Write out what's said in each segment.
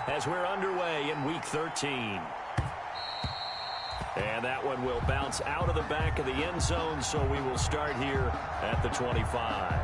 as we're underway in Week 13. And that one will bounce out of the back of the end zone, so we will start here at the 25.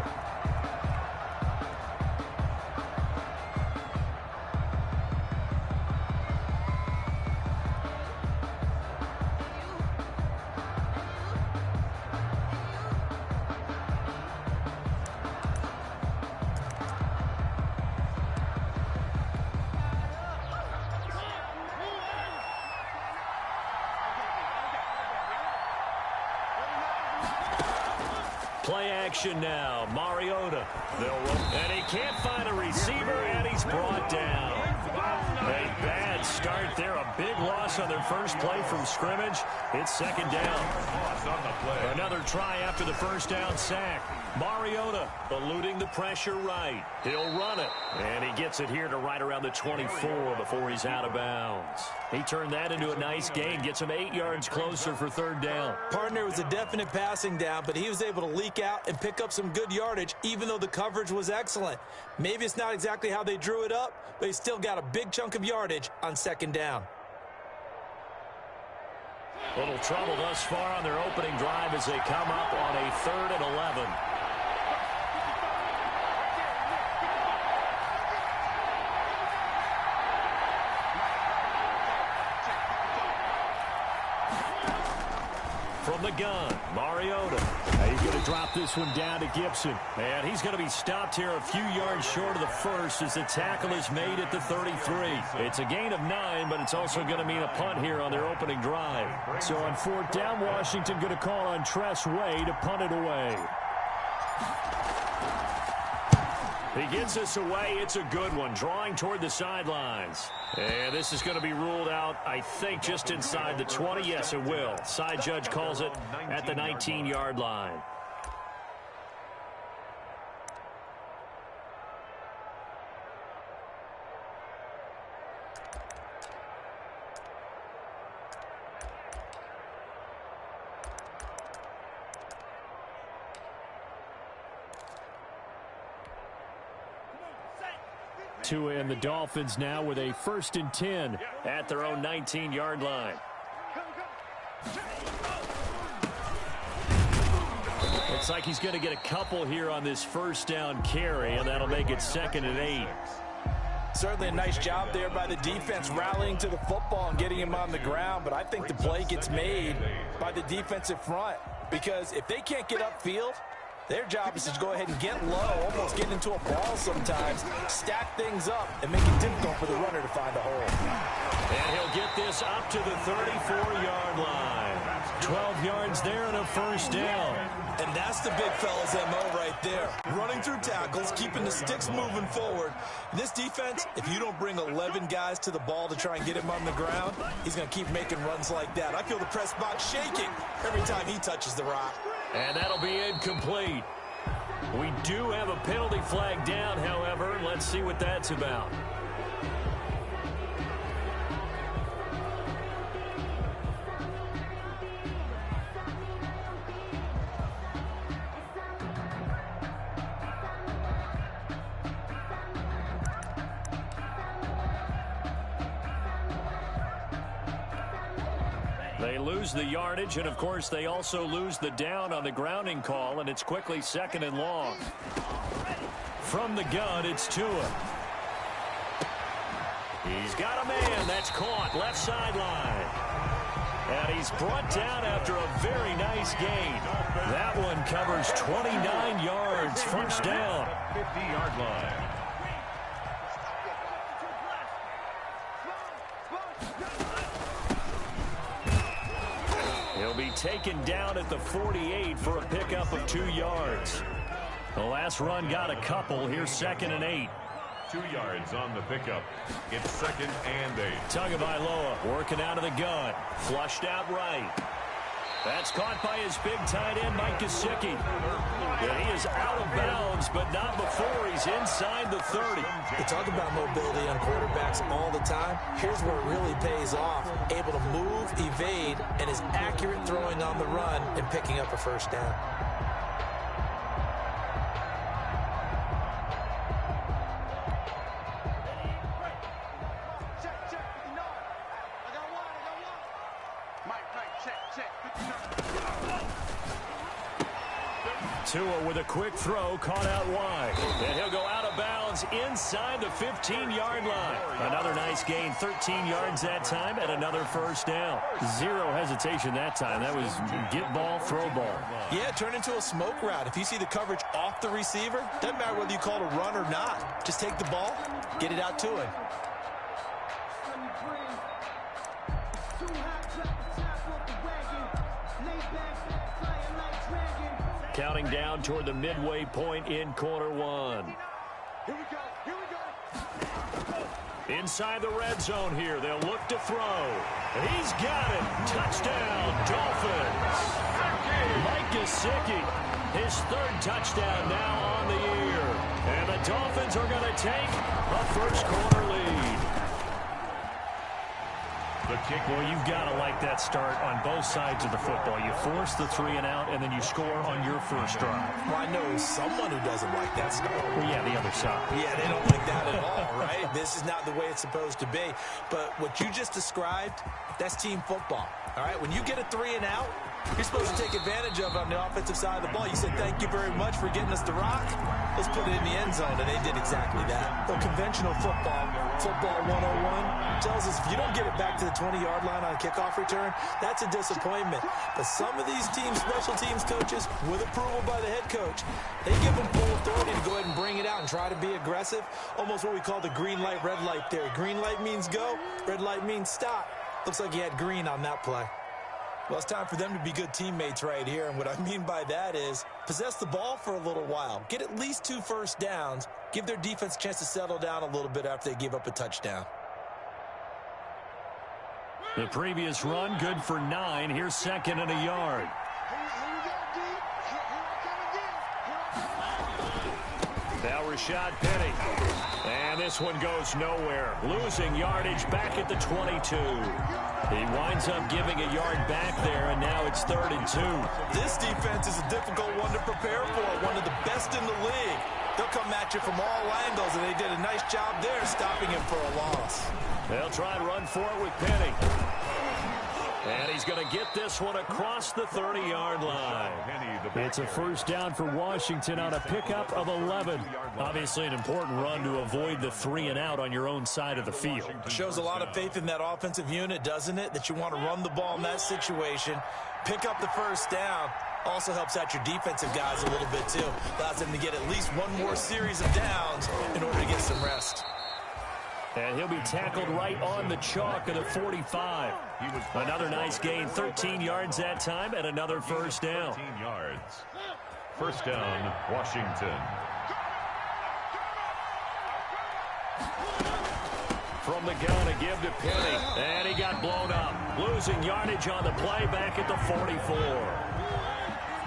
Play action now. Mariota. And he can't find a receiver, and he's brought down. A bad start there. A big loss on their first play from scrimmage. It's second down. Another try after the first down sack. Mariota eluding the pressure right. He'll run it. And he gets it here to right around the 24 before he's out of bounds. He turned that into a nice gain. Gets him 8 yards closer for third down. Partner was a definite passing down, but he was able to leak out and pick up some good yardage, even though the coverage was excellent. Maybe it's not exactly how they drew it up, but he still got a big chunk of yardage on second down. Little trouble thus far on their opening drive as they come up on a 3rd and 11. From the gun, Mariota. He's going to drop this one down to Gibson. And he's going to be stopped here a few yards short of the first as the tackle is made at the 33. It's a gain of 9, but it's also going to mean a punt here on their opening drive. So on 4th down, Washington going to call on Tress Way to punt it away. He gets this away. It's a good one, drawing toward the sidelines. And this is going to be ruled out, I think, just inside the 20. Yes, it will. Side judge calls it at the 19-yard line. Tua and the Dolphins now with a 1st and 10 at their own 19-yard line. Looks like he's going to get a couple here on this first down carry, and that'll make it 2nd and 8. Certainly a nice job there by the defense rallying to the football and getting him on the ground, but I think the play gets made by the defensive front because if they can't get upfield, their job is to go ahead and get low, almost get into a ball sometimes, stack things up, and make it difficult for the runner to find a hole. And he'll get this up to the 34-yard line. 12 yards there and a first down. And that's the big fella's MO right there. Running through tackles, keeping the sticks moving forward. This defense, if you don't bring 11 guys to the ball to try and get him on the ground, he's going to keep making runs like that. I feel the press box shaking every time he touches the rock. And that'll be incomplete. We do have a penalty flag down, however. Let's see what that's about. They lose the yardage, and of course they also lose the down on the grounding call, and it's quickly 2nd and long. From the gun, it's Tua. He's got a man. That's caught. Left sideline. And he's brought down after a very nice gain. That one covers 29 yards. First down. 50-yard line. He'll be taken down at the 48 for a pickup of 2 yards. The last run got a couple. Here's 2nd and 8. 2 yards on the pickup. It's 2nd and 8. Tagovailoa working out of the gun. Flushed out right. That's caught by his big tight end, Mike Gesicki. And he is out of bounds, but not before he's inside the 30. We talk about mobility on quarterbacks all the time. Here's where it really pays off. Able to move, evade, and is accurate throwing on the run and picking up a first down. Tua with a quick throw, caught out wide. And he'll go out of bounds inside the 15-yard line. Another nice gain, 13 yards that time, and another first down. Zero hesitation that time. That was get ball, throw ball. Yeah, turn into a smoke route. If you see the coverage off the receiver, doesn't matter whether you call it a run or not. Just take the ball, get it out to him. Counting down toward the midway point in quarter one. Here we go. Inside the red zone here. They'll look to throw. He's got it. Touchdown, Dolphins. Mike Gesicki, his third touchdown now on the year. And the Dolphins are going to take a first quarter lead. The kick. Well, you've got to like that start on both sides of the football. You force the 3 and out, and then you score on your first drive. Well, I know someone who doesn't like that start. Well, yeah, the other side. Yeah, they don't like that at all, right? This is not the way it's supposed to be. But what you just described, that's team football, all right? When you get a 3 and out, you're supposed to take advantage of it on the offensive side of the ball. You said, thank you very much for getting us the rock. Let's put it in the end zone, and they did exactly that. So conventional football 101, tells us if you don't get it back to the 20-yard line on a kickoff return, that's a disappointment. But some of these teams, special teams coaches, with approval by the head coach, they give them full authority to go ahead and bring it out and try to be aggressive. Almost what we call the green light, red light theory. Green light means go, red light means stop. Looks like he had green on that play. Well, it's time for them to be good teammates right here, and what I mean by that is possess the ball for a little while, get at least 2 first downs, give their defense a chance to settle down a little bit after they give up a touchdown. The previous run, good for 9. Here's second and a yard. Now Rashad Penny. And this one goes nowhere. Losing yardage back at the 22. He winds up giving a yard back there, and now it's 3rd and 2. This defense is a difficult one to prepare for, one of the best in the league. They'll come at you from all angles, and they did a nice job there stopping him for a loss. They'll try and run for it with Penny. And he's going to get this one across the 30-yard line. It's a first down for Washington on a pickup of 11. Obviously an important run to avoid the 3 and out on your own side of the field. Shows a lot of faith in that offensive unit, doesn't it? That you want to run the ball in that situation, pick up the first down. Also helps out your defensive guys a little bit too. Allows them to get at least one more series of downs in order to get some rest. And he'll be tackled right on the chalk of the 45. Another nice gain, 13 yards that time, and another first down. 13 yards. First down, Washington. From the gun, a give to Penny. And he got blown up. Losing yardage on the play back at the 44.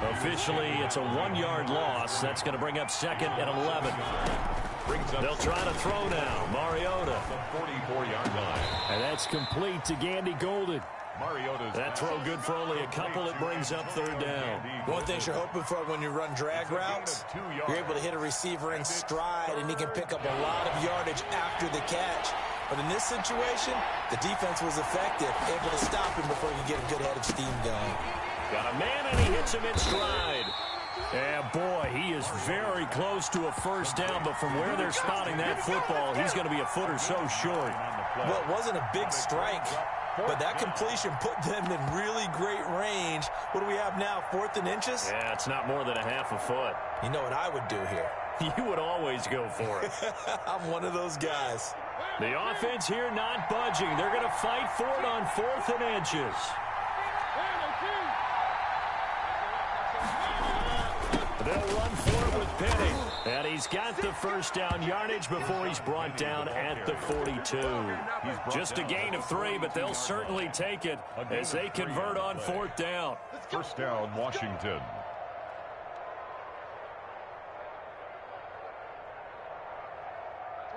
Officially, it's a 1-yard loss. That's going to bring up 2nd and 11. They'll try to throw now. Mariota. The 44-yard line. And that's complete to Gandy Golden. Mariota's That throw good for only a couple. It brings up 3rd down. One thing you're hoping for when you run drag routes, you're able to hit a receiver in stride, and he can pick up a lot of yardage after the catch. But in this situation, the defense was effective, able to stop him before he get a good head of steam going. Got a man, and he hits him in stride. Yeah, boy, he is very close to a first down, but from where they're spotting that football, he's going to be a foot or so short. Well, it wasn't a big strike, but that completion put them in really great range. What do we have now, 4th and inches? Yeah, it's not more than a half a foot. You know what I would do here? You would always go for it. I'm one of those guys. The offense here not budging. They're going to fight for it on 4th and inches. They'll run for it with Penny. And he's got the first down yardage before he's brought down at the 42. Just a gain of 3, but they'll certainly take it as they convert on 4th down. first down, Washington.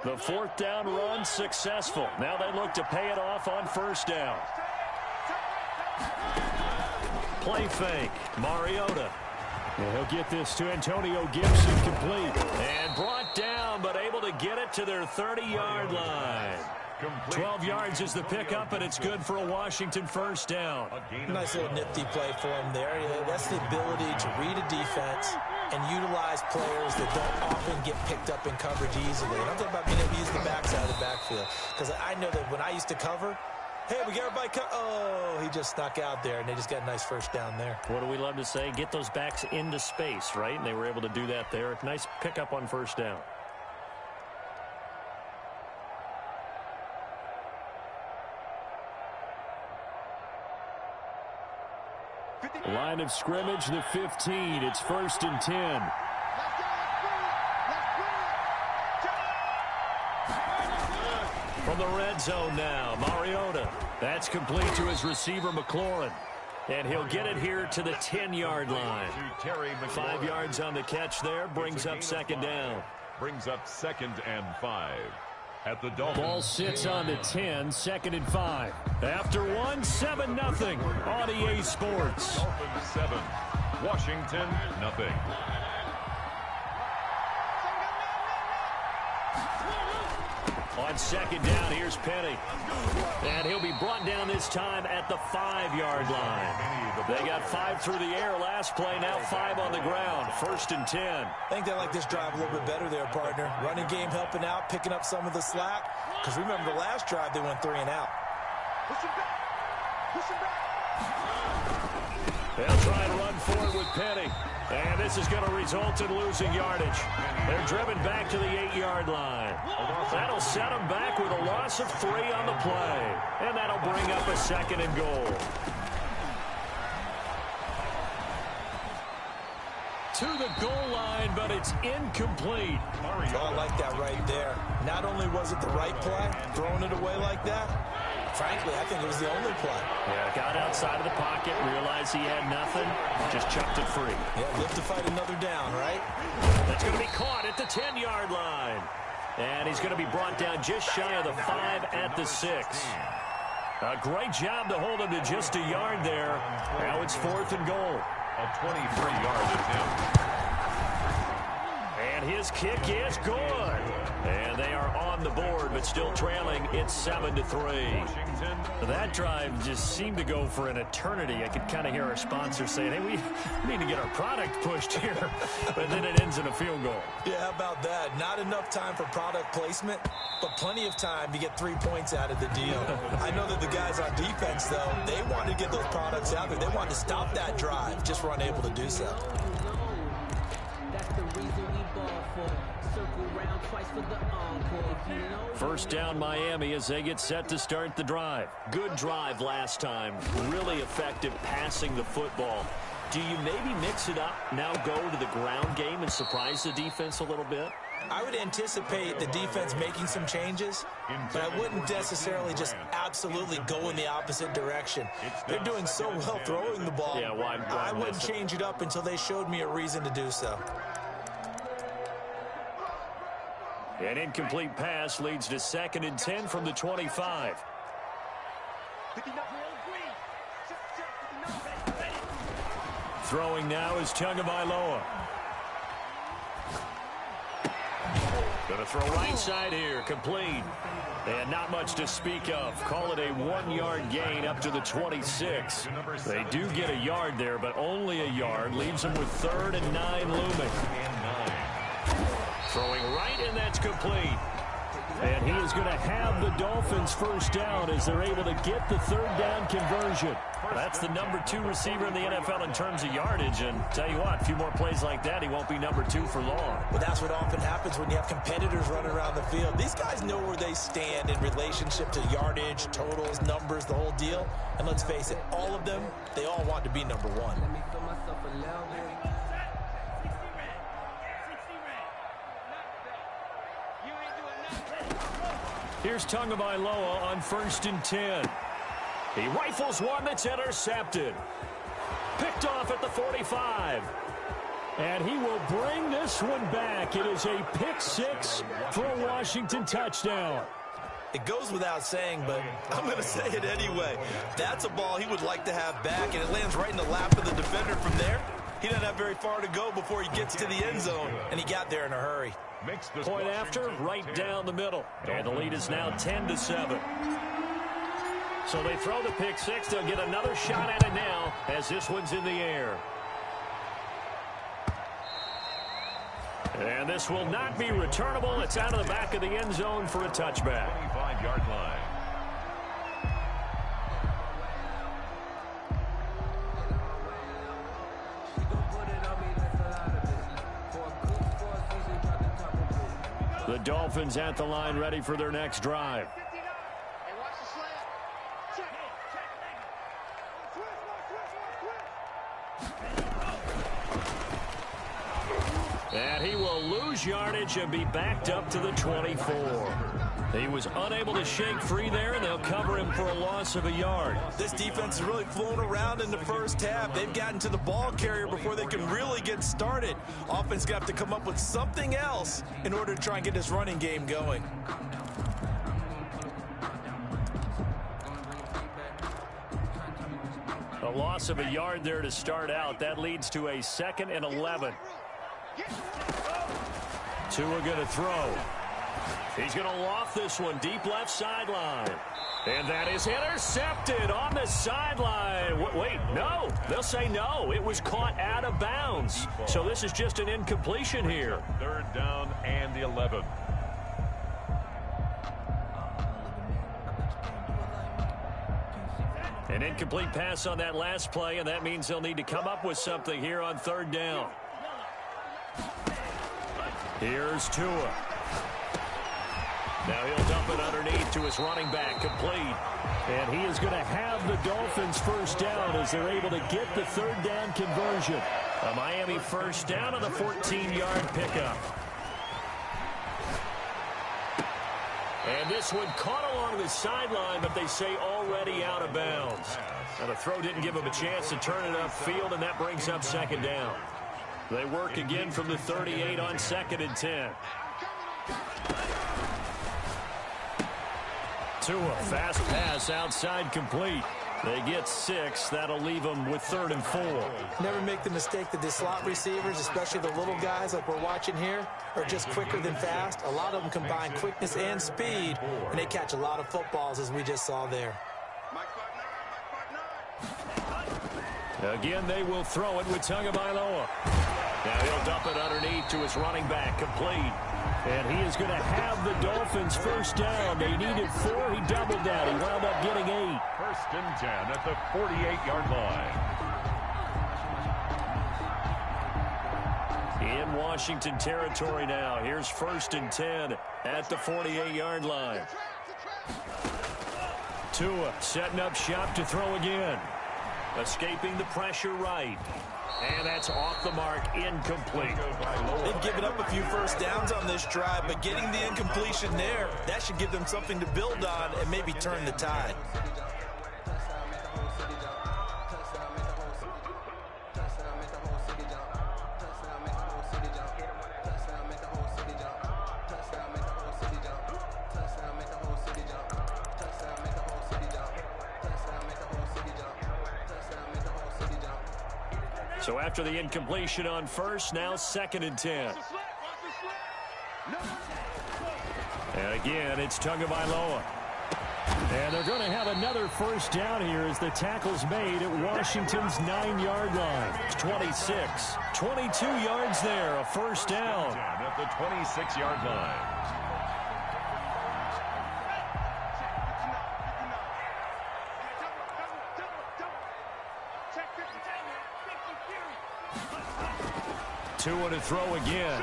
The 4th down run successful. Now they look to pay it off on 1st down. Play fake. Mariota. And he'll get this to Antonio Gibson complete. And brought down, but able to get it to their 30-yard line. Complete. 12 yards is the pickup, and it's good for a Washington first down. Nice little nifty play for him there. That's the ability to read a defense and utilize players that don't often get picked up in coverage easily. And I'm talking about being able to use the backside of the backfield. Because I know that when I used to cover, hey, we got everybody oh, he just snuck out there, and they just got a nice first down there. What do we love to say? Get those backs into space, right? And they were able to do that there. Nice pickup on first down. Line of scrimmage, the 15. It's 1st and 10. From the red zone now, Mariota. That's complete to his receiver, McLaurin. And he'll get it here to the 10-yard line. 5 yards on the catch there, brings up second down. Brings up 2nd and 5. At the Dolphins. Ball sits on the 10, 2nd and 5. After one, 7-0 on EA Sports. Dolphins 7, Washington nothing. On second down, here's Penny. And he'll be brought down this time at the 5-yard line. They got 5 through the air last play, now 5 on the ground. 1st and 10. I think they like this drive a little bit better there, partner. Running game helping out, picking up some of the slack. Because remember, the last drive, they went 3 and out. Push him back. Push him back. They'll try and run forward with Penny. And this is going to result in losing yardage. They're driven back to the 8-yard line. That'll set them back with a loss of 3 on the play. And that'll bring up a 2nd and goal. To the goal line, but it's incomplete. Oh, I like that right there. Not only was it the right play, throwing it away like that, frankly, I think it was the only play. Yeah, got outside of the pocket, realized he had nothing, just chucked it free. Yeah, live to fight another down, right? That's going to be caught at the 10-yard line. And he's going to be brought down just shy of the 5 at the 6. A great job to hold him to just a yard there. Now it's 4th and goal. A 23-yard attempt. And his kick is good. And they are on the board, but still trailing. It's 7-3. Washington. That drive just seemed to go for an eternity. I could kind of hear our sponsor saying, hey, we need to get our product pushed here. But then it ends in a field goal. Yeah, how about that? Not enough time for product placement, but plenty of time to get 3 points out of the deal. I know that the guys on defense, though, they wanted to get those products out there. They wanted to stop that drive, just were unable to do so. First down Miami as they get set to start the drive. Good drive last time. Really effective passing the football. Do you maybe mix it up, now go to the ground game and surprise the defense a little bit? I would anticipate the defense making some changes, but I wouldn't necessarily just absolutely go in the opposite direction. They're doing so well throwing the ball. Yeah, why I wouldn't change it up until they showed me a reason to do so. An incomplete pass leads to 2nd and 10 from the 25. Throwing now is Tagovailoa. Going to throw right side here, complete. And not much to speak of. Call it a 1-yard gain up to the 26. They do get a yard there, but only a yard. Leaves them with 3rd and 9 looming. Throwing right, and that's complete. And he is going to have the Dolphins first down as they're able to get the 3rd down conversion. That's the number 2 receiver in the NFL in terms of yardage. And tell you what, a few more plays like that, he won't be number 2 for long. Well, that's what often happens when you have competitors running around the field. These guys know where they stand in relationship to yardage, totals, numbers, the whole deal. And let's face it, all of them, they all want to be number 1. Here's Tagovailoa on 1st and 10. He rifles one that's intercepted. Picked off at the 45. And he will bring this one back. It is a pick 6 for a Washington touchdown. It goes without saying, but I'm going to say it anyway. That's a ball he would like to have back, and it lands right in the lap of the defender from there. He doesn't have very far to go before he gets to the end zone, and he got there in a hurry. makes the Point after, right down the middle. And the lead is now 10-7. So they throw the pick six. They'll get another shot at it now as this one's in the air. And this will not be returnable. It's out of the back of the end zone for a touchback. 25-yard line. The Dolphins at the line ready for their next drive. And he will lose yardage and be backed up to the 24. He was unable to shake free there, and they'll cover him for a loss of a yard. This defense has really flown around in the first half. They've gotten to the ball carrier before they can really get started. Offense got to have to come up with something else in order to try and get this running game going. A loss of a yard there to start out. That leads to a 2nd and 11. Tua going to throw. He's going to loft this one deep left sideline. And that is intercepted on the sideline. Wait, no. They'll say no. It was caught out of bounds. So this is just an incompletion here. 3rd down and the 11. An incomplete pass on that last play, and that means they'll need to come up with something here on 3rd down. Here's Tua. Now he'll dump it underneath to his running back, complete. And he is going to have the Dolphins first down as they're able to get the 3rd down conversion. A Miami first down on the 14-yard pickup. And this one caught along the sideline, but they say already out of bounds. Now the throw didn't give him a chance to turn it upfield, and that brings up 2nd down. They work again from the 38 on 2nd and 10. Tua, fast pass outside, complete. They get 6. That'll leave them with 3rd and 4. Never make the mistake that the slot receivers, especially the little guys like we're watching here, are just quicker than fast. A lot of them combine quickness and speed, and they catch a lot of footballs, as we just saw there. Again, they will throw it with Tagovailoa. Now he'll dump it underneath to his running back, complete. And he is going to have the Dolphins first down. They needed 4. He doubled that. He wound up getting 8. 1st and 10 at the 48-yard line. In Washington territory now. Here's 1st and 10 at the 48-yard line. Tua setting up shop to throw again. Escaping the pressure right. And that's off the mark, incomplete. They've given up a few first downs on this drive, but getting the incompletion there, that should give them something to build on and maybe turn the tide. So after the incompletion on first, now 2nd and 10. And again, it's Tagovailoa. And they're going to have another first down here as the tackle's made at Washington's 9-yard line. It's 26. 22 yards there, a first down. At the 26-yard line. Tua to throw again.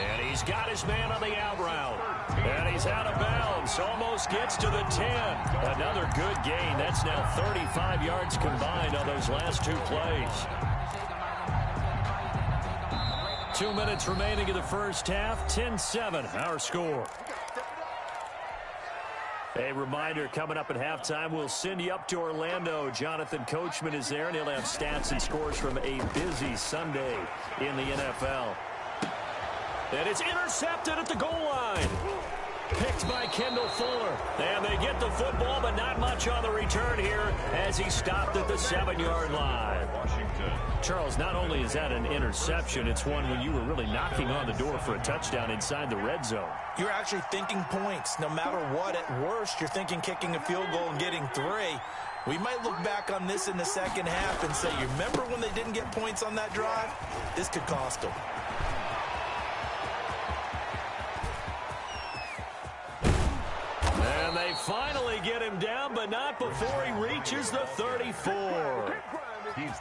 And he's got his man on the out route. And he's out of bounds. Almost gets to the 10. Another good gain. That's now 35 yards combined on those last 2 plays. 2 minutes remaining in the first half. 10-7, our score. A reminder, coming up at halftime, we'll send you up to Orlando. Jonathan Coachman is there, and he'll have stats and scores from a busy Sunday in the NFL. And it's intercepted at the goal line. picked by Kendall Fuller. And they get the football, but not much on the return here as he stopped at the 7-yard line. Washington. Charles, not only is that an interception, it's one when you were really knocking on the door for a touchdown inside the red zone. You're actually thinking points. No matter what, at worst, you're thinking kicking a field goal and getting 3. We might look back on this in the second half and say, you remember when they didn't get points on that drive? This could cost them. And they finally get him down, but not before he reaches the 34.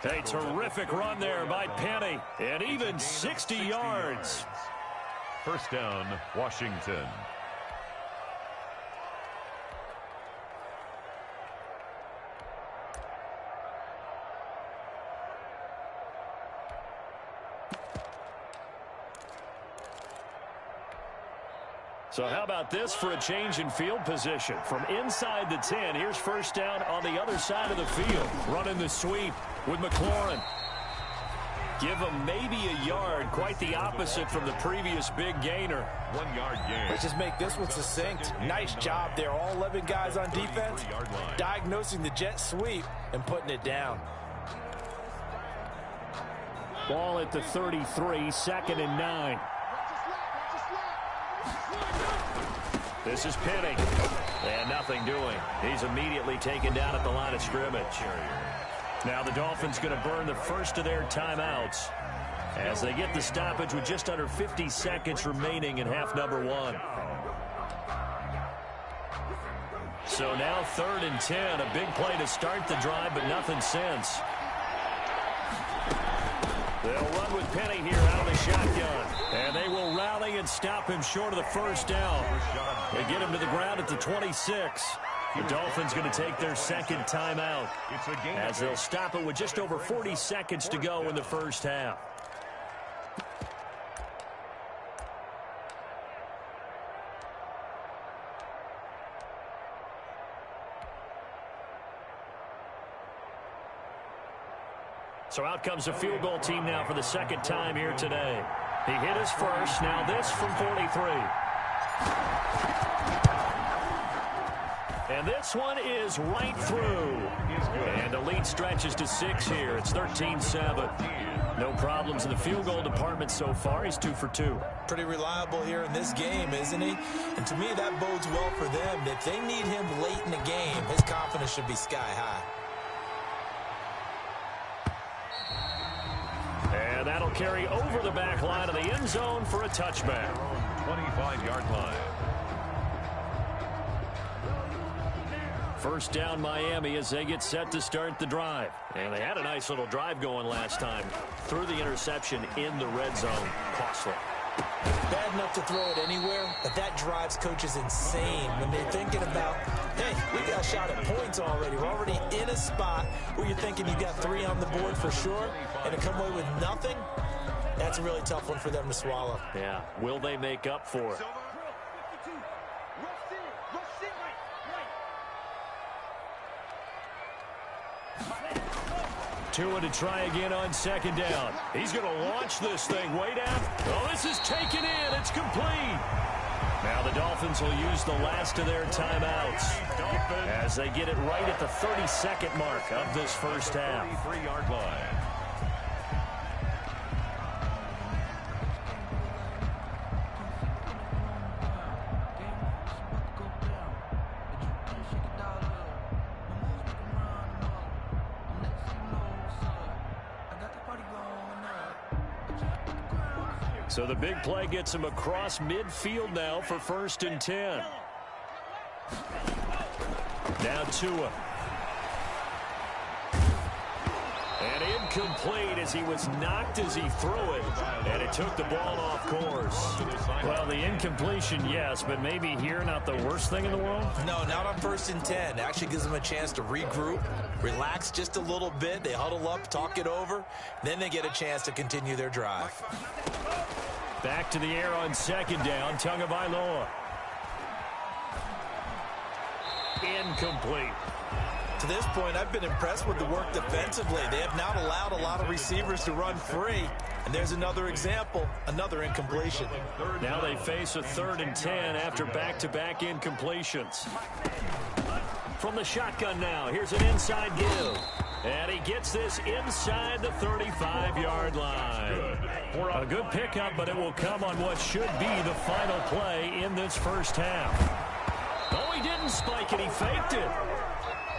A terrific run there by Penny, and even 60 yards. First down, Washington. So how about this for a change in field position? From inside the 10, here's first down on the other side of the field. Running the sweep with McLaurin. Give him maybe a yard, quite the opposite from the previous big gainer. 1 yard gain. Let's just make this one succinct. Nice job there. All 11 guys on defense diagnosing the jet sweep and putting it down. Ball at the 33, 2nd and 9. This is Penny. And nothing doing. He's immediately taken down at the line of scrimmage. Now the Dolphins going to burn the first of their timeouts as they get the stoppage with just under 50 seconds remaining in half number 1. So now 3rd and 10. A big play to start the drive, but nothing since. They'll run with Penny here out of the shotgun. And they will rally and stop him short of the first down. They get him to the ground at the 26. The Dolphins going to take their second timeout as they'll stop it with just over 40 seconds to go in the first half. So out comes the field goal team now for the second time here today. He hit his first. Now this from 43. And this one is right through. And the lead stretches to 6 here. It's 13-7. No problems in the field goal department so far. He's 2 for 2. Pretty reliable here in this game, isn't he? And to me, that bodes well for them. If they need him late in the game, his confidence should be sky high. And that'll carry over the back line of the end zone for a touchback. 25-yard line. First down Miami as they get set to start the drive. And they had a nice little drive going last time. Threw the interception in the red zone. Costly. Bad enough to throw it anywhere, but that drives coaches insane when they're thinking about, hey, we got a shot at points already. We're already in a spot where you're thinking you got 3 on the board for sure, and to come away with nothing, that's a really tough one for them to swallow. Yeah, will they make up for it? Tua to try again on second down. He's going to launch this thing way down. Oh, this is taken in. It's complete. Now the Dolphins will use the last of their timeouts as they get it right at the 30-second mark of this first half. 33-yard line. So the big play gets him across midfield now for 1st and 10. Now Tua. And incomplete as he was knocked as he threw it. And it took the ball off course. Well, the incompletion, yes, but maybe here not the worst thing in the world? No, not on 1st and 10. It actually gives them a chance to regroup, relax just a little bit. They huddle up, talk it over. Then they get a chance to continue their drive. Back to the air on second down. Tagovailoa. Incomplete. To this point, I've been impressed with the work defensively. They have not allowed a lot of receivers to run free. And there's another example, another incompletion. Now they face a 3rd and 10 after back-to-back incompletions. From the shotgun now, here's an inside give. And he gets this inside the 35-yard line. A good pickup, but it will come on what should be the final play in this first half. Oh, he didn't spike it. He faked it.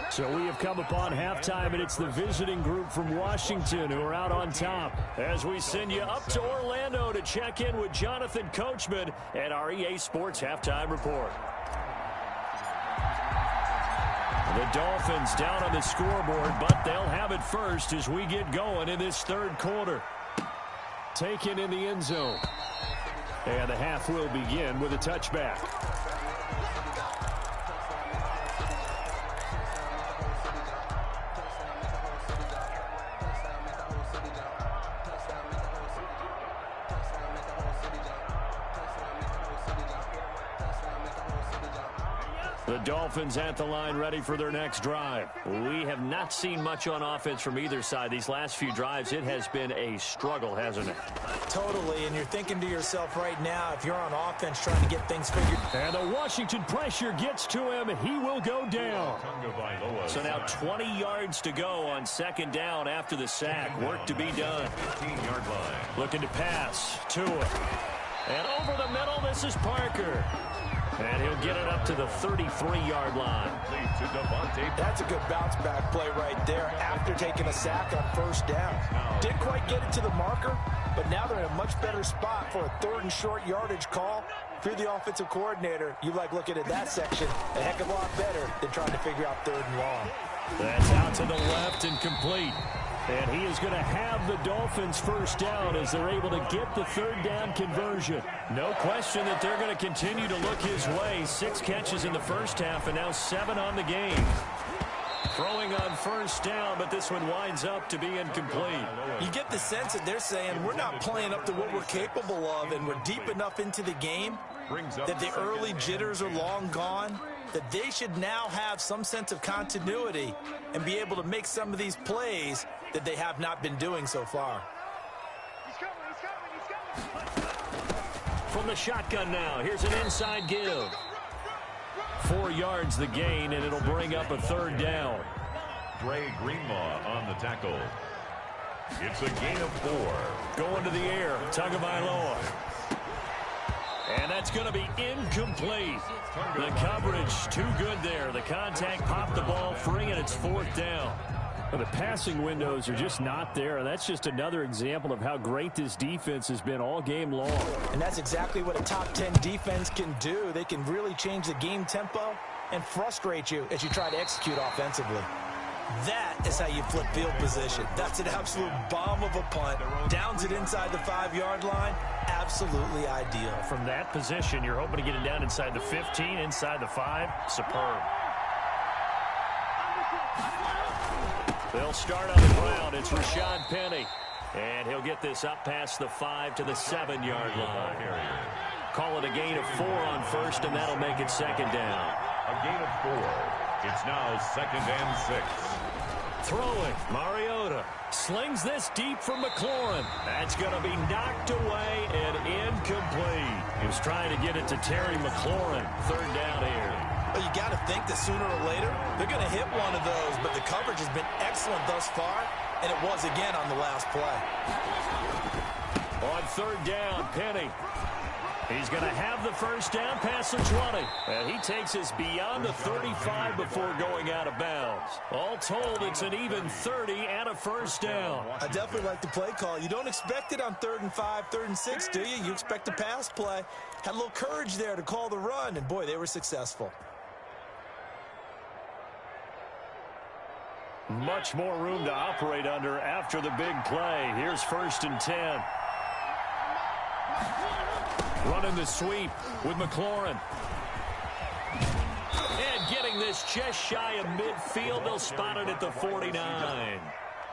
So we have come upon halftime, and it's the visiting group from Washington who are out on top. As we send you up to Orlando to check in with Jonathan Coachman at our EA Sports Halftime Report. The Dolphins down on the scoreboard, but they'll have it first as we get going in this 3rd quarter. Taken in the end zone. And the half will begin with a touchback. The Dolphins at the line ready for their next drive. We have not seen much on offense from either side. These last few drives, it has been a struggle, hasn't it? Totally, and you're thinking to yourself right now, if you're on offense trying to get things figured. And the Washington pressure gets to him, and he will go down. So now 20 yards to go on 2nd down after the sack. Work to be done. 15-yard line. Looking to pass. Tua. And over the middle, this is Parker. And he'll get it up to the 33-yard line. That's a good bounce-back play right there after taking a sack on 1st down. Didn't quite get it to the marker, but now they're in a much better spot for a 3rd and short yardage call. If you're the offensive coordinator, you like looking at that section a heck of a lot better than trying to figure out 3rd and long. That's out to the left and complete. And he is going to have the Dolphins first down as they're able to get the 3rd down conversion. No question that they're going to continue to look his way. 6 catches in the first half and now 7 on the game. Throwing on 1st down, but this one winds up to be incomplete. You get the sense that they're saying we're not playing up to what we're capable of, and we're deep enough into the game that the early jitters are long gone, that they should now have some sense of continuity and be able to make some of these plays that they have not been doing so far. From the shotgun now, here's an inside give. 4 yards the gain, and it'll bring up a 3rd down. Dre Greenlaw on the tackle. It's a gain of 4. Going to the air, Tagovailoa. And that's going to be incomplete. The coverage too good there. The contact popped the ball free, and it's 4th down. Well, the passing windows are just not there, and that's just another example of how great this defense has been all game long. And that's exactly what a top 10 defense can do. They can really change the game tempo and frustrate you as you try to execute offensively. That is how you flip field position. That's an absolute bomb of a punt. Downs it inside the 5-yard line. Absolutely ideal. From that position, you're hoping to get it down inside the 15, inside the 5. Superb. They'll start on the ground. It's Rashad Penny. And he'll get this up past the 5 to the 7-yard line. Call it a gain of 4 on 1st, and that'll make it 2nd down. A gain of 4. It's now 2nd and 6. Throwing, Mariota slings this deep from McLaurin. That's going to be knocked away and incomplete. He was trying to get it to Terry McLaurin. 3rd down here. Well, you got to think that sooner or later they're going to hit one of those, but the coverage has been excellent thus far, and it was again on the last play. On 3rd down, Penny. He's going to have the first down past the 20. And he takes us beyond the 35 before going out of bounds. All told, it's an even 30 and a first down. I definitely like the play call. You don't expect it on 3rd and 5, 3rd and 6, do you? You expect a pass play. Had a little courage there to call the run, and boy, they were successful. Much more room to operate under after the big play. Here's 1st and 10. Running the sweep with McLaurin. And getting this just shy of midfield. They'll spot it at the 49.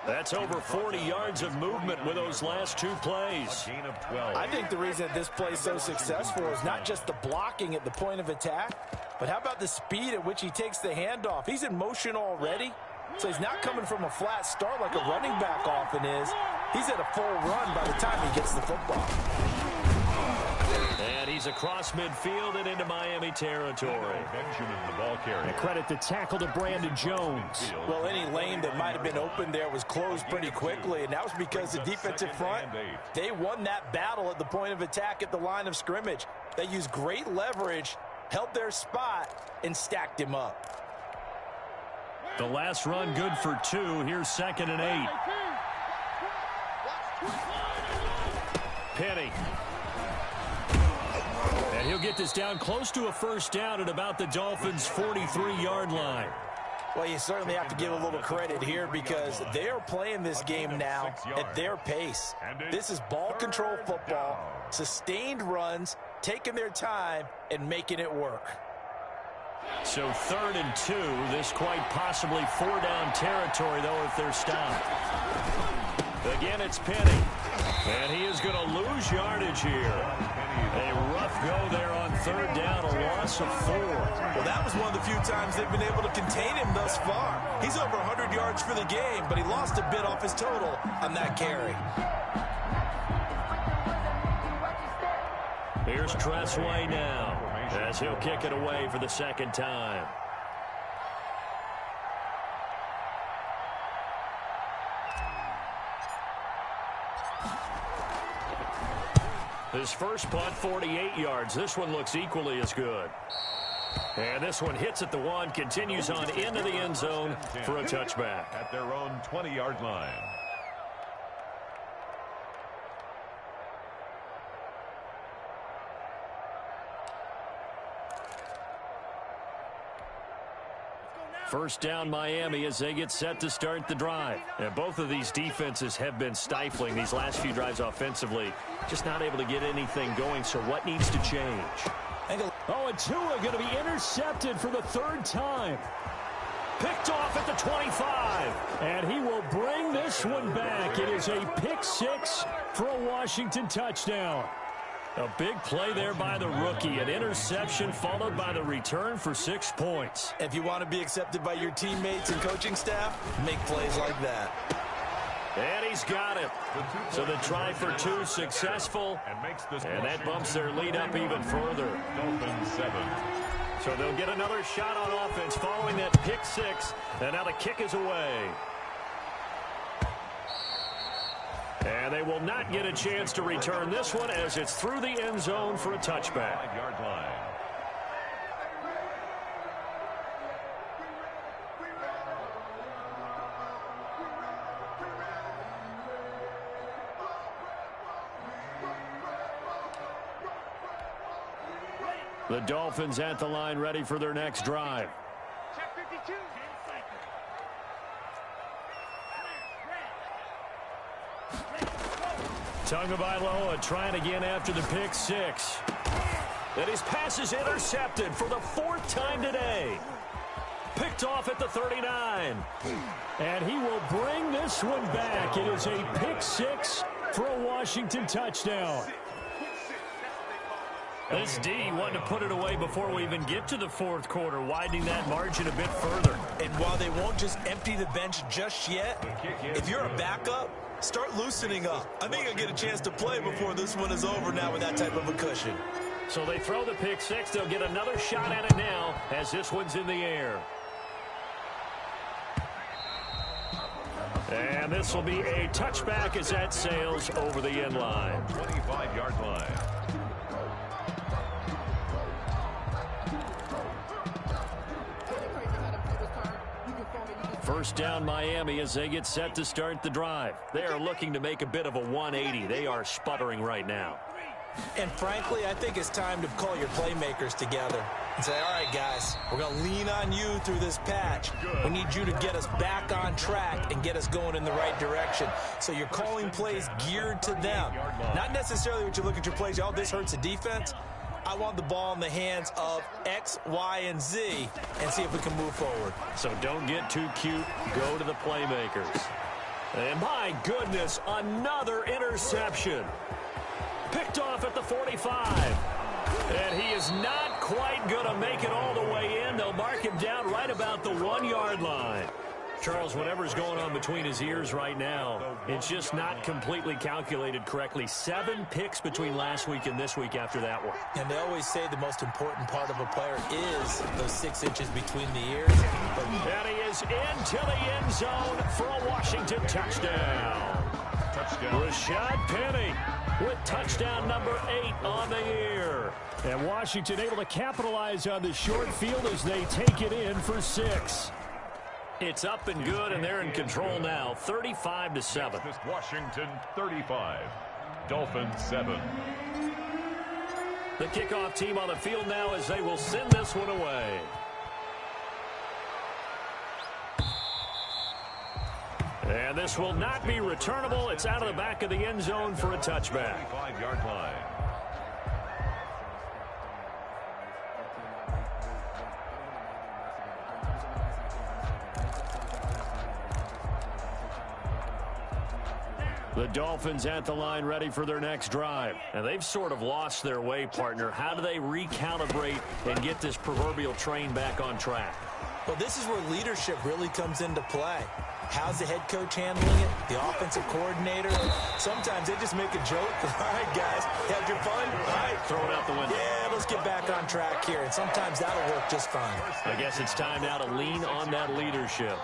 That's over 40 yards of movement with those last 2 plays. A gain of 12. I think the reason that this play is so successful is not just the blocking at the point of attack, but how about the speed at which he takes the handoff? He's in motion already, so he's not coming from a flat start like a running back often is. He's at a full run by the time he gets the football. And he's across midfield and into Miami territory. Benjamin, the ball carrier. And credit the tackle to Brandon Jones. Well, any lane that might have been open there was closed pretty quickly, and that was because the defensive front, they won that battle at the point of attack at the line of scrimmage. They used great leverage, held their spot, and stacked him up. The last run good for 2. Here's 2nd and 8. Penny. And he'll get this down close to a first down at about the Dolphins' 43-yard line. Well, you certainly have to give a little credit here because they are playing this game now at their pace. This is ball control football, sustained runs, taking their time, and making it work. So 3rd and 2. This quite possibly 4-down territory, though, if they're stopped. Again, it's Penny. And he is going to lose yardage here. A rough go there on 3rd down, a loss of 4. Well, that was one of the few times they've been able to contain him thus far. He's over 100 yards for the game, but he lost a bit off his total on that carry. Here's Tressway now, as he'll kick it away for the 2nd time. His first punt, 48 yards. This one looks equally as good. And this one hits at the 1, continues on into the end zone for a touchback. At their own 20-yard line. First down Miami as they get set to start the drive. And both of these defenses have been stifling these last few drives offensively. Just not able to get anything going, so what needs to change? Oh, and Tua going to be intercepted for the 3rd time. Picked off at the 25. And he will bring this one back. It is a pick 6 for a Washington touchdown. A big play there by the rookie. An interception followed by the return for 6 points. If you want to be accepted by your teammates and coaching staff, make plays like that. And he's got it. So the try for 2 successful. And that bumps their lead up even further. Dolphins 7. So they'll get another shot on offense following that pick 6. And now the kick is away. And they will not get a chance to return this one as it's through the end zone for a touchback. 5-yard line. The Dolphins at the line ready for their next drive. Check 52. Tagovailoa trying again after the pick 6. And his pass is intercepted for the 4th time today. Picked off at the 39. And he will bring this one back. It is a pick 6 for a Washington touchdown. This D wanted to put it away before we even get to the 4th quarter, widening that margin a bit further. And while they won't just empty the bench just yet, if you're a backup, start loosening up. I think I'll get a chance to play before this one is over now with that type of a cushion. So they throw the pick 6. They'll get another shot at it now as this one's in the air. And this will be a touchback as that sails over the end line. 25-yard line. First down Miami as they get set to start the drive. They are looking to make a bit of a 180. They are sputtering right now. And frankly, I think it's time to call your playmakers together and say, all right, guys, we're going to lean on you through this patch. We need you to get us back on track and get us going in the right direction. So you're calling plays geared to them. Not necessarily what you look at your plays, oh, this hurts the defense. I want the ball in the hands of X, Y, and Z and see if we can move forward. So don't get too cute. Go to the playmakers. And my goodness, another interception. Picked off at the 45. And he is not quite going to make it all the way in. They'll mark him down right about the 1-yard line. Charles, whatever's going on between his ears right now, it's just not completely calculated correctly. 7 picks between last week and this week after that one. And they always say the most important part of a player is those 6 inches between the ears. And he is into the end zone for a Washington touchdown. Rashad Penny with touchdown number 8 on the year. And Washington able to capitalize on the short field as they take it in for 6. It's up and good, and they're in control now, 35-7. Washington 35, Dolphins 7. The kickoff team on the field now as they will send this one away. And this will not be returnable. It's out of the back of the end zone for a touchback. 5-yard line. The Dolphins at the line ready for their next drive. And they've sort of lost their way, partner. How do they recalibrate and get this proverbial train back on track? Well, this is where leadership really comes into play. How's the head coach handling it? The offensive coordinator? Sometimes they just make a joke. All right, guys, had your fun? All right. Throw it out the window. Yeah, let's get back on track here. And sometimes that'll work just fine. I guess it's time now to lean on that leadership.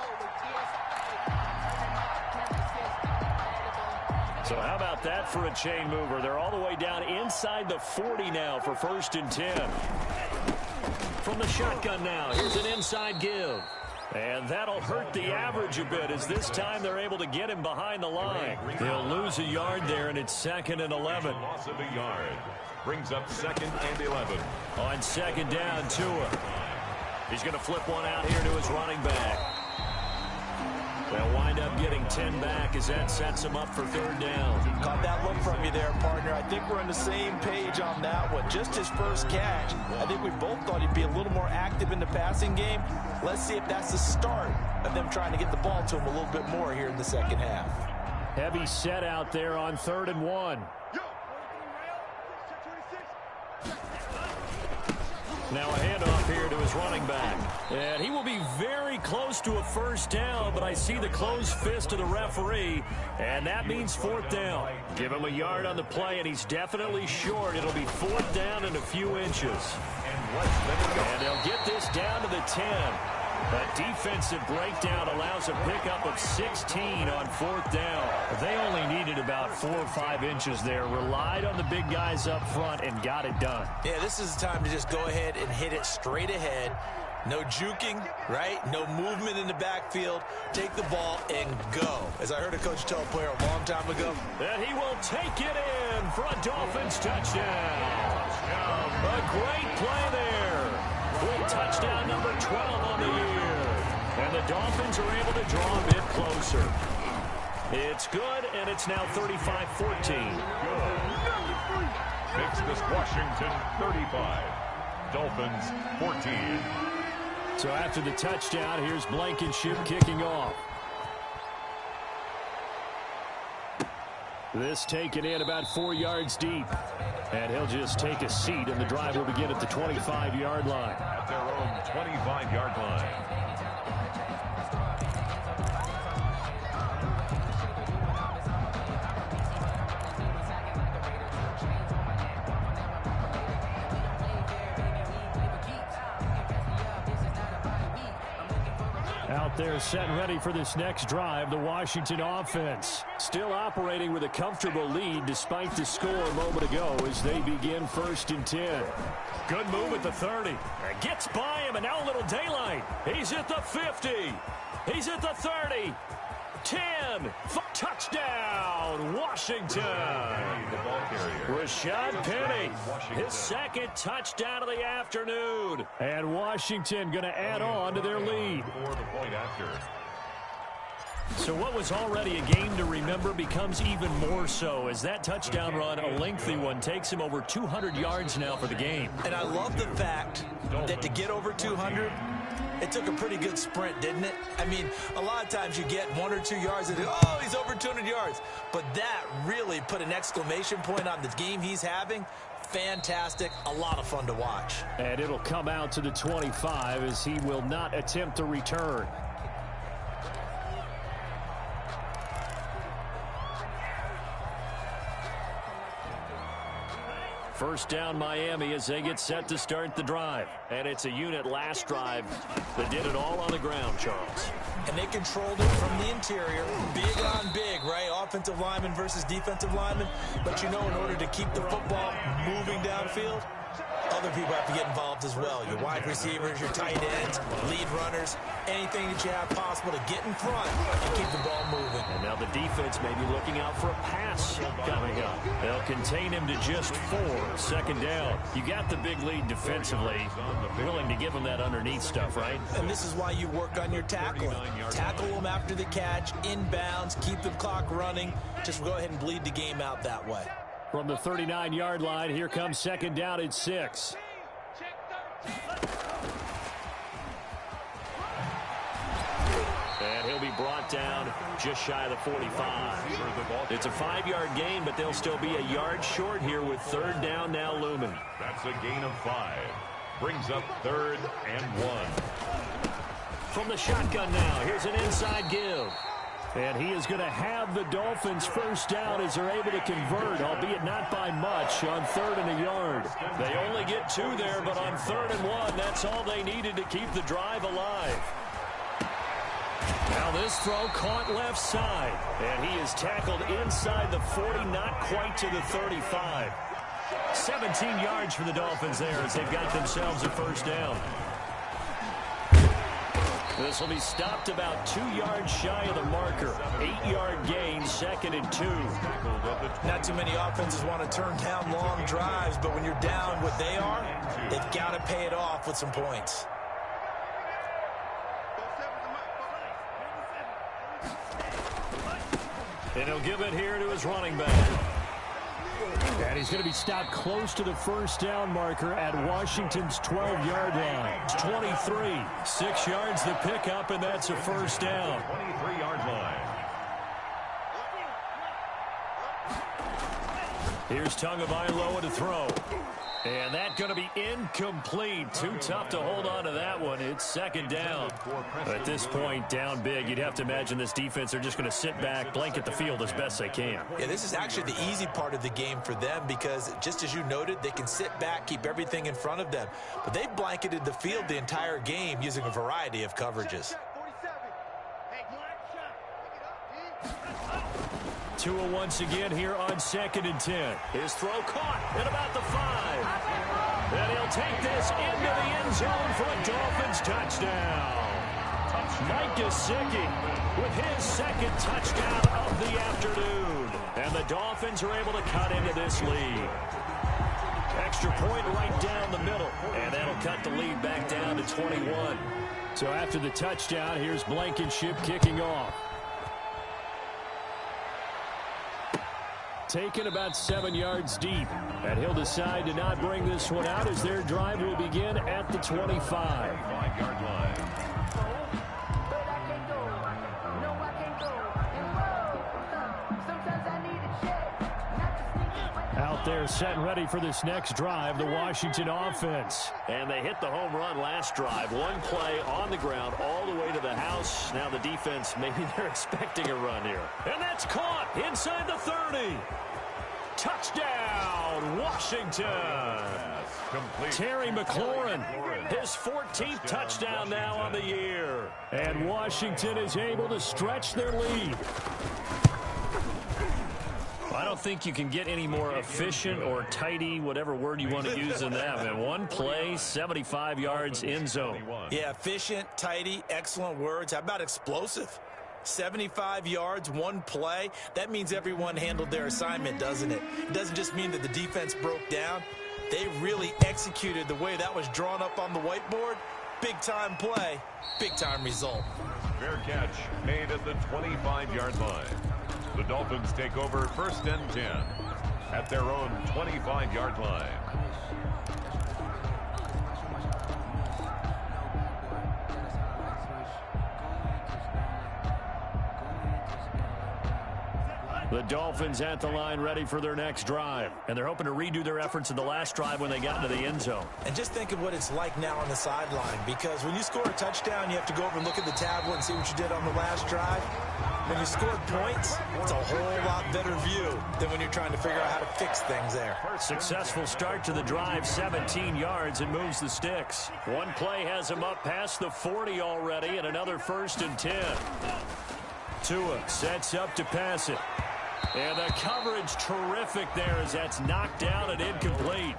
So how about that for a chain mover? They're all the way down inside the 40 now for 1st and 10. From the shotgun now, here's an inside give. And that'll hurt the average a bit as this time they're able to get him behind the line. They'll lose a yard there, and it's 2nd and 11. Loss of a yard. Brings up 2nd and 11. On 2nd down, Tua. He's going to flip one out here to his running back. They'll wind up getting 10 back as that sets him up for 3rd down. Caught that look from you there, partner. I think we're on the same page on that one. Just his first catch. I think we both thought he'd be a little more active in the passing game. Let's see if that's the start of them trying to get the ball to him a little bit more here in the second half. Heavy set out there on 3rd and 1. Now a handoff here to his running back. And he will be very close to a 1st down, but I see the closed fist of the referee, and that means 4th down. Give him a yard on the play, and he's definitely short. It'll be 4th down in a few inches. And they'll get this down to the 10. That defensive breakdown allows a pickup of 16 on 4th down. They only needed about 4 or 5 inches there. Relied on the big guys up front and got it done. Yeah, this is the time to just go ahead and hit it straight ahead. No juking, right? No movement in the backfield. Take the ball and go. As I heard a coach tell a player a long time ago. And he will take it in for a Dolphins touchdown. A great play there. With touchdown number 12 on the year. And the Dolphins are able to draw a bit closer. It's good, and it's now 35-14. Makes this Washington 35, Dolphins 14. So after the touchdown, here's Blankenship kicking off. This taken in about 4 yards deep. And he'll just take a seat, and the drive will begin at the 25-yard line. At their own 25-yard line. Out there set and ready for this next drive, the Washington offense. Still operating with a comfortable lead despite the score a moment ago as they begin 1st and 10. Good move at the 30. Gets by him, and now a little daylight. He's at the 50. He's at the 30. 10. Touchdown, Washington. Rashad Penny, his 2nd touchdown of the afternoon. And Washington going to add on to their lead. For the point after. So what was already a game to remember becomes even more so as that touchdown run, a lengthy one, takes him over 200 yards now for the game. And I love the fact that to get over 200, it took a pretty good sprint, didn't it? I mean, a lot of times you get 1 or 2 yards and, oh, he's over 200 yards. But that really put an exclamation point on the game he's having. Fantastic. A lot of fun to watch. And it'll come out to the 25 as he will not attempt to return. First down Miami as they get set to start the drive. And it's a unit last drive that did it all on the ground, Charles. And they controlled it from the interior. Big on big, right? Offensive lineman versus defensive lineman. But you know, in order to keep the football moving downfield, other people have to get involved as well. Your wide receivers, your tight ends, lead runners, anything that you have possible to get in front and keep the ball moving. And now the defense may be looking out for a pass coming up. They'll contain him to just 4. Second down. You got the big lead defensively. Willing to give him that underneath stuff, right? And this is why you work on your tackling. Tackle them after the catch, inbounds, keep the clock running. Just go ahead and bleed the game out that way. From the 39-yard line, here comes second down at 6. And he'll be brought down just shy of the 45. It's a 5-yard gain, but they'll still be a yard short here with third down now looming. That's a gain of 5. Brings up 3rd and 1. From the shotgun now, here's an inside give. And he is going to have the Dolphins first down as they're able to convert, albeit not by much, on 3rd and a yard. They only get 2 there, but on 3rd and 1, that's all they needed to keep the drive alive. Now this throw caught left side, and he is tackled inside the 40, not quite to the 35. 17 yards for the Dolphins there as they've got themselves a first down. This will be stopped about 2 yards shy of the marker. 8-yard gain, 2nd and 2. Not too many offenses want to turn down long drives, but when you're down what they are, they've got to pay it off with some points. And he'll give it here to his running back. And he's going to be stopped close to the first down marker at Washington's 12-yard line. It's 23. 6 yards the pickup, and that's a first down. 23-yard line. Here's Tagovailoa to throw. And that's going to be incomplete. Too tough to hold on to that one. It's second down. At this point, down big, you'd have to imagine this defense are just going to sit back, blanket the field as best they can. Yeah, this is actually the easy part of the game for them because, just as you noted, they can sit back, keep everything in front of them. But they've blanketed the field the entire game using a variety of coverages. Tua once again here on 2nd and 10. His throw caught at about the 5. And he'll take this into the end zone for a Dolphins touchdown. Mike Gesicki with his 2nd touchdown of the afternoon. And the Dolphins are able to cut into this lead. Extra point right down the middle. And that'll cut the lead back down to 21. So after the touchdown, here's Blankenship kicking off. Taken about 7 yards deep. And he'll decide to not bring this one out as their drive will begin at the 25. 5-yard line. Out there set and ready for this next drive, the Washington offense. And they hit the home run last drive. One play on the ground all the way to the house. Now the defense, maybe they're expecting a run here. And that's caught inside the 30. Touchdown, Washington. Terry McLaurin, his 14th touchdown now on the year. And Washington is able to stretch their lead. I don't think you can get any more efficient or tidy, whatever word you want to use in that. Man, one play, 75 yards, end zone. Yeah, efficient, tidy, excellent words. How about explosive? 75 yards, one play. That means everyone handled their assignment, doesn't it? It doesn't just mean that the defense broke down. They really executed the way that was drawn up on the whiteboard. Big-time play, big-time result. Fair catch made at the 25-yard line. The Dolphins take over 1st and 10 at their own 25-yard line. The Dolphins at the line ready for their next drive. And they're hoping to redo their efforts in the last drive when they got into the end zone. And just think of what it's like now on the sideline, because when you score a touchdown, you have to go over and look at the tablet and see what you did on the last drive. when you scored points, it's a whole lot better view than when you're trying to figure out how to fix things there. Successful start to the drive, 17 yards, and moves the sticks. One play has him up past the 40 already, and another 1st and 10. Tua sets up to pass it. And the coverage terrific there as that's knocked down and incomplete.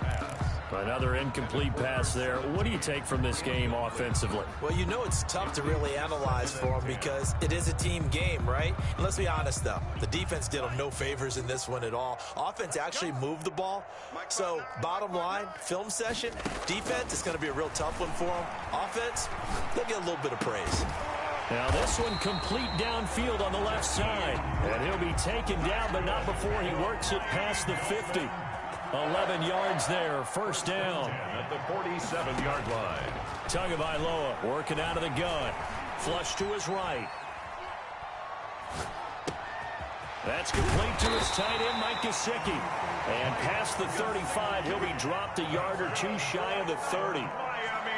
Another incomplete pass there. What do you take from this game offensively? Well, you know it's tough to really analyze for them because it is a team game, right? And let's be honest, though. The defense did them no favors in this one at all. Offense actually moved the ball. So, bottom line, film session, defense is going to be a real tough one for them. Offense, they'll get a little bit of praise. Now this one complete downfield on the left side. And he'll be taken down, but not before he works it past the 50. 11 yards there, 1st down. At the 47-yard line. Tagovailoa working out of the gun. Flush to his right. That's complete to his tight end, Mike Gesicki. And past the 35, he'll be dropped a yard or two shy of the 30.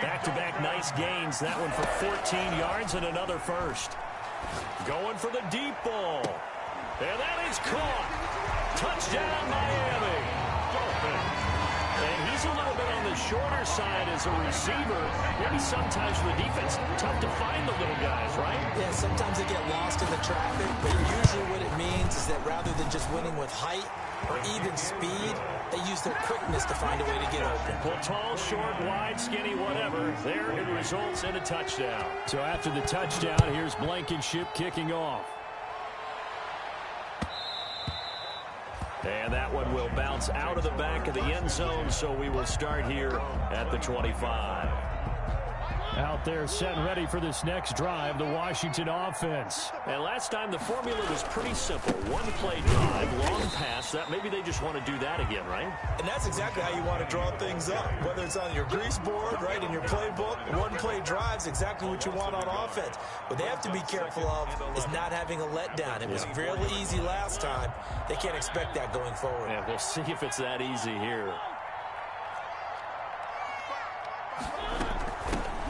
Back-to-back nice gains. That one for 14 yards and another 1st. Going for the deep ball. And that is caught. Touchdown, Miami. And he's a little bit on the shorter side as a receiver. Maybe sometimes for the defense, tough to find the little guys, right? Yeah, sometimes they get lost in the traffic, but usually what it means is that rather than just winning with height or even speed, they use their quickness to find a way to get open. Well, tall, short, wide, skinny, whatever. There it results in a touchdown. So after the touchdown, here's Blankenship kicking off. And that one will bounce out of the back of the end zone, so we will start here at the 25. Out there set and ready for this next drive, the Washington offense. And last time the formula was pretty simple. One-play drive, long pass. That maybe they just want to do that again, right? And that's exactly how you want to draw things up. Whether it's on your grease board, right, in your playbook, one-play drive's exactly what you want on offense. What they have to be careful of is not having a letdown. It was really easy last time. They can't expect that going forward. Yeah, we'll see if it's that easy here.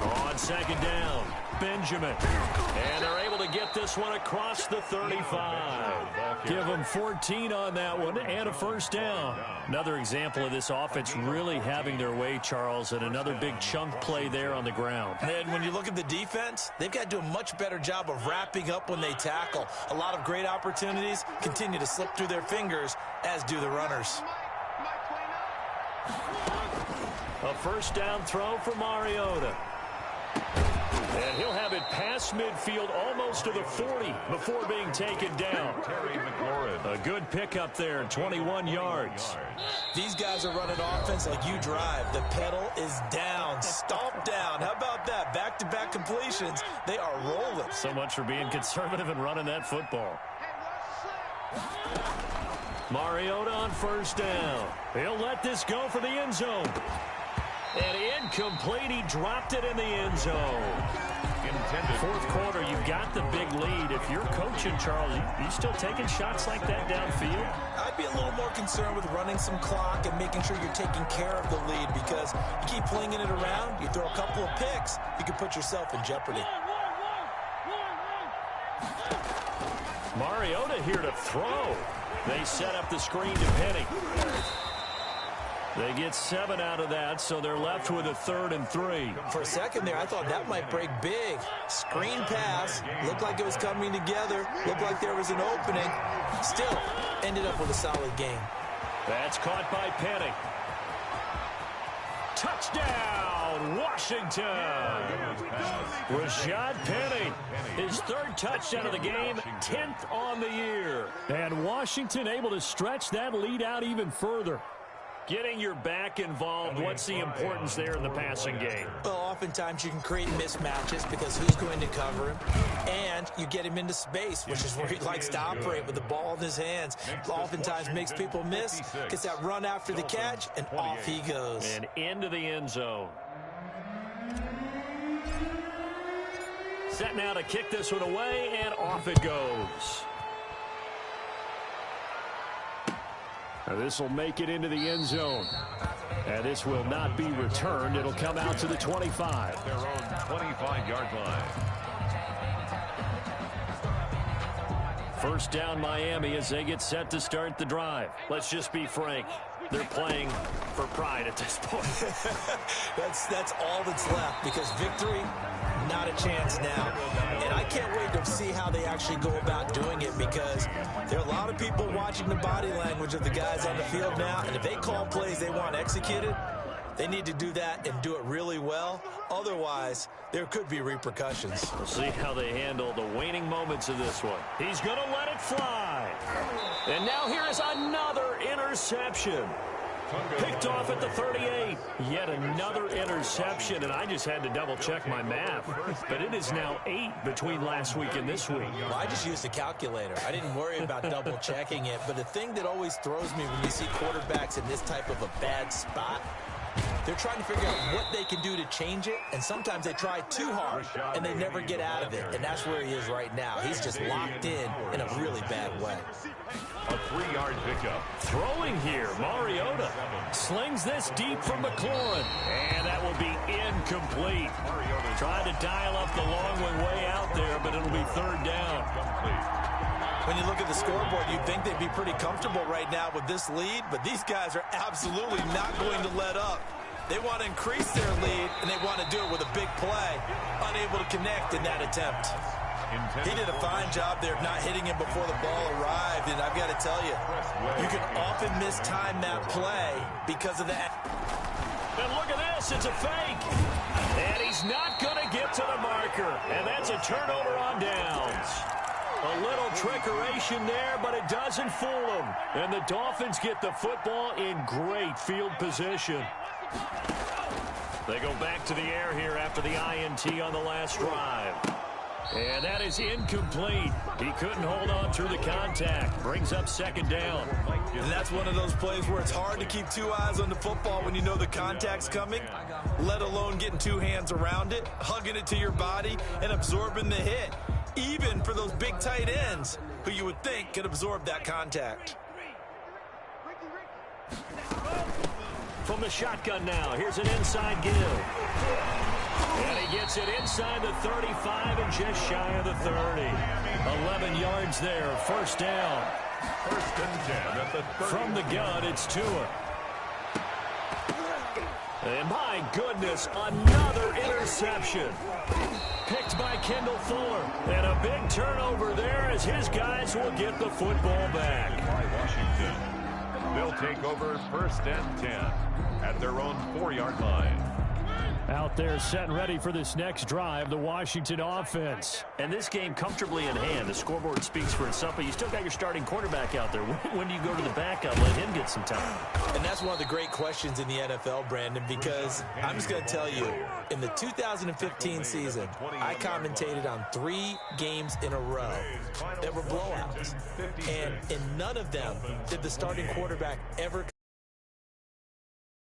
On 2nd down, Benjamin. And they're able to get this one across the 35. Give them 14 on that one and a 1st down. Another example of this offense really having their way, Charles, and another big chunk play there on the ground. And when you look at the defense, they've got to do a much better job of wrapping up when they tackle. A lot of great opportunities continue to slip through their fingers, as do the runners. A 1st down throw for Mariota. And he'll have it past midfield almost to the 40 before being taken down. Terry McLaurin. A good pickup there, 21 yards. These guys are running offense like you drive. The pedal is down, stomped down. How about that? Back-to-back completions. They are rolling. So much for being conservative and running that football. Mariota on 1st down. He'll let this go for the end zone. And incomplete. He dropped it in the end zone. Intended. 4th quarter, you've got the big lead. If you're coaching, Charles, you still taking shots like that downfield? I'd be a little more concerned with running some clock and making sure you're taking care of the lead, because you keep flinging it around, you throw a couple of picks, you can put yourself in jeopardy. Mariota here to throw. They set up the screen to Penny. They get 7 out of that, so they're left with a 3rd and 3. For a second there, I thought that might break big. Screen pass. Looked like it was coming together. Looked like there was an opening. Still, ended up with a solid game. That's caught by Penny. Touchdown, Washington. Rashad Penny, his 3rd touchdown of the game, 10th on the year. And Washington able to stretch that lead out even further. Getting your back involved, what's the importance there in the passing game? Well, oftentimes you can create mismatches because who's going to cover him? And you get him into space, which is where he likes to operate with the ball in his hands. Oftentimes makes people miss, gets that run after the catch, and off he goes. And into the end zone. Set now to kick this one away, and off it goes. This will make it into the end zone. And this will not be returned. It'll come out to the 25. Their own 25-yard line. First down Miami as they get set to start the drive. Let's just be frank. They're playing for pride at this point. That's all that's left, because victory, not a chance now. And I can't wait to see how they actually go about doing it, because there are a lot of people watching the body language of the guys on the field now, and if they call plays they want executed, they need to do that and do it really well. Otherwise, there could be repercussions. We'll see how they handle the waning moments of this one. He's going to let it fly. And now here is another interception. Picked off at the 38. Yet another interception, and I just had to double-check my math. But it is now 8 between last week and this week. Well, I just used a calculator. I didn't worry about double-checking it. But the thing that always throws me when you see quarterbacks in this type of a bad spot, they're trying to figure out what they can do to change it, and sometimes they try too hard, and they never get out of it, and that's where he is right now. He's just locked in a really bad way. A 3-yard pickup. Throwing here, Mariota slings this deep from McLaurin, and that will be incomplete. Trying to dial up the long one way out there, but it'll be third down. When you look at the scoreboard, you'd think they'd be pretty comfortable right now with this lead, but these guys are absolutely not going to let up. They want to increase their lead, and they want to do it with a big play. Unable to connect in that attempt. He did a fine job there of not hitting him before the ball arrived, and I've got to tell you, you can often mistime that play because of that. And look at this, it's a fake. And he's not going to get to the marker, and that's a turnover on downs. A little trickeration there, but it doesn't fool them. And the Dolphins get the football in great field position. They go back to the air here after the INT on the last drive. And that is incomplete. He couldn't hold on through the contact. Brings up second down. And that's one of those plays where it's hard to keep two eyes on the football when you know the contact's coming, let alone getting two hands around it, hugging it to your body, and absorbing the hit. Even for those big tight ends who you would think could absorb that contact. From the shotgun now, here's an inside give. And he gets it inside the 35 and just shy of the 30. 11 yards there, first down. First and 10 at the 30. From the gun, it's Tua. And my goodness, another interception. Picked by Kendall Fuller. And a big turnover there as his guys will get the football back. By Washington. They'll take over first and 10 at their own 4-yard line. Out there set and ready for this next drive, the Washington offense. And this game comfortably in hand. The scoreboard speaks for itself, but you still got your starting quarterback out there. When do you go to the backup, let him get some time? And that's one of the great questions in the NFL, Brandon, because I'm just going to tell you, in the 2015 season, I commentated on 3 games in a row that were blowouts. And in none of them did the starting quarterback ever